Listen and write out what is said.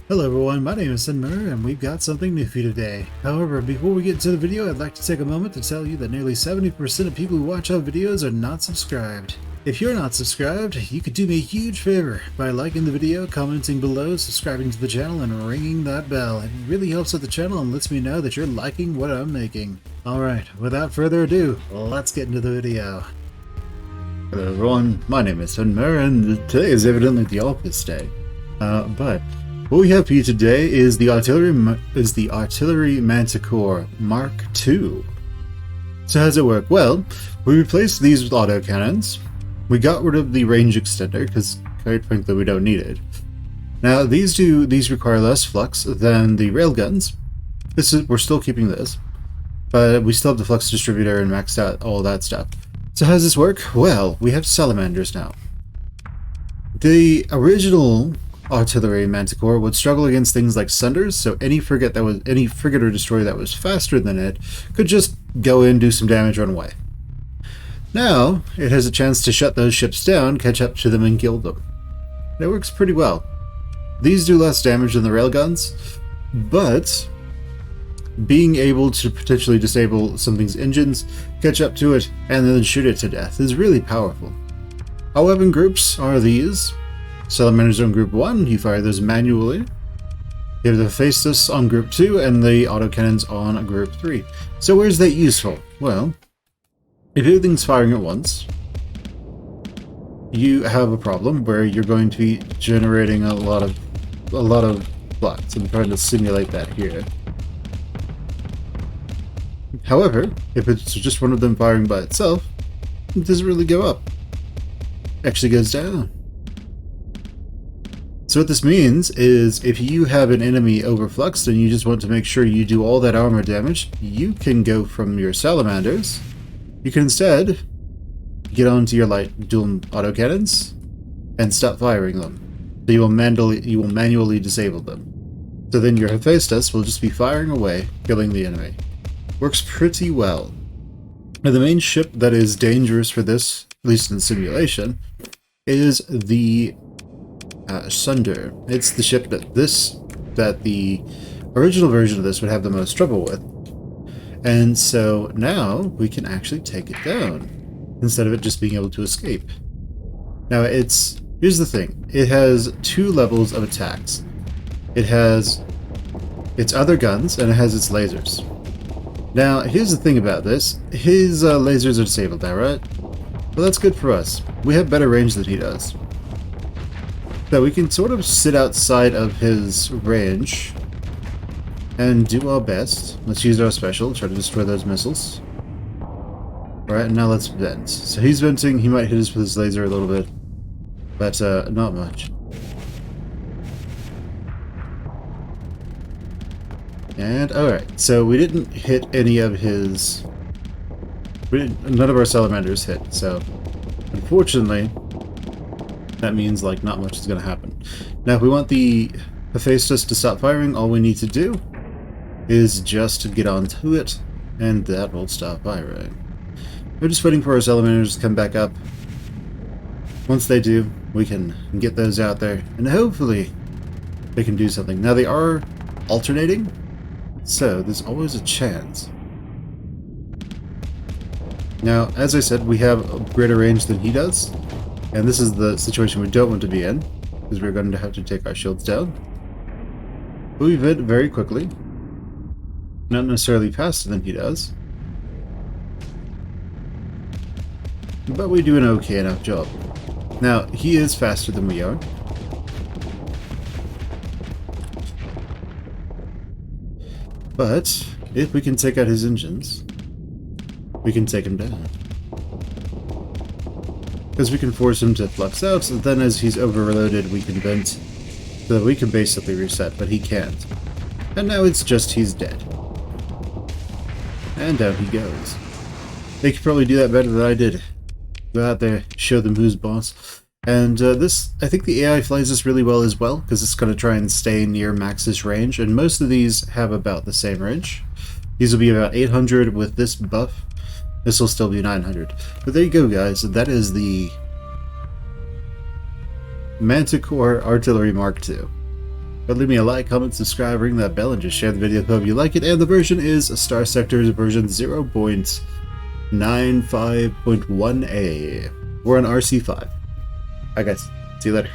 Hello everyone, my name is Muir and we've got something new for you today. However, before we get into the video, I'd like to take a moment to tell you that nearly 70% of people who watch our videos are not subscribed. If you're not subscribed, you could do me a huge favor by liking the video, commenting below, subscribing to the channel, and ringing that bell. It really helps with the channel and lets me know that you're liking what I'm making. Alright, without further ado, let's get into the video. Hello everyone, my name is Muir and today is evidently the office day. But what we have for you today is the artillery Manticore Mark II. So how does it work? Well, we replaced these with autocannons. We got rid of the range extender because, quite frankly, we don't need it. Now these require less flux than the railguns. We're still keeping this, but we still have the flux distributor and maxed out all that stuff. So how does this work? Well, we have salamanders now. The original artillery Manticore would struggle against things like Sunders, so any frigate or destroyer that was faster than it could just go in, do some damage, run away. Now it has a chance to shut those ships down, catch up to them, and kill them. It works pretty well. These do less damage than the railguns, but being able to potentially disable something's engines, catch up to it, and then shoot it to death is really powerful. Our weapon groups are these. Salamanders on Group 1, you fire those manually. You have the Hephaestus on Group 2, and the autocannons on Group 3. So where's that useful? Well, if everything's firing at once, you have a problem where you're going to be generating a lot of flux. I'm trying to simulate that here. However, if it's just one of them firing by itself, it doesn't really go up. It actually goes down. So what this means is if you have an enemy overfluxed and you just want to make sure you do all that armor damage, you can go from your salamanders. You can instead get onto your light dual autocannons and stop firing them. So you will manually disable them. So then your Hephaestus will just be firing away, killing the enemy. Works pretty well. Now the main ship that is dangerous for this, at least in simulation, is the Sunder. It's the ship that the original version of this would have the most trouble with. And so now we can actually take it down instead of it just being able to escape. Now here's the thing. It has two levels of attacks. It has its other guns and it has its lasers. Now here's the thing about this. His lasers are disabled now, right? Well, that's good for us. We have better range than he does. So we can sort of sit outside of his range and do our best. Let's use our special, try to destroy those missiles. Alright, now let's vent. So he's venting, he might hit us with his laser a little bit, but not much. And alright, so we didn't hit any of his... none of our salamanders hit, so unfortunately that means like not much is going to happen. Now if we want the Hephaestus to stop firing, all we need to do is just get onto it and that will stop firing. We're just waiting for our salamanders to come back up. Once they do, we can get those out there and hopefully they can do something. Now they are alternating, so there's always a chance. Now as I said, we have a greater range than he does. And this is the situation we don't want to be in, because we're going to have to take our shields down. But we vent very quickly. Not necessarily faster than he does. But we do an okay enough job. Now, he is faster than we are. But, if we can take out his engines, we can take him down. Because we can force him to flux out, so then as he's overloaded we can vent so that we can basically reset, but he can't. And now it's just he's dead. And down he goes. They could probably do that better than I did. Go out there, show them who's boss. And I think the AI flies this really well as well, because it's going to try and stay near Max's range, and most of these have about the same range. These will be about 800 with this buff. This will still be 900. But there you go, guys. That is the Manticore Artillery Mark II. But leave me a like, comment, subscribe, ring that bell, and just share the video if you like it. And the version is Starsector's version 0.95.1a. We're on RC5. Alright guys, see you later.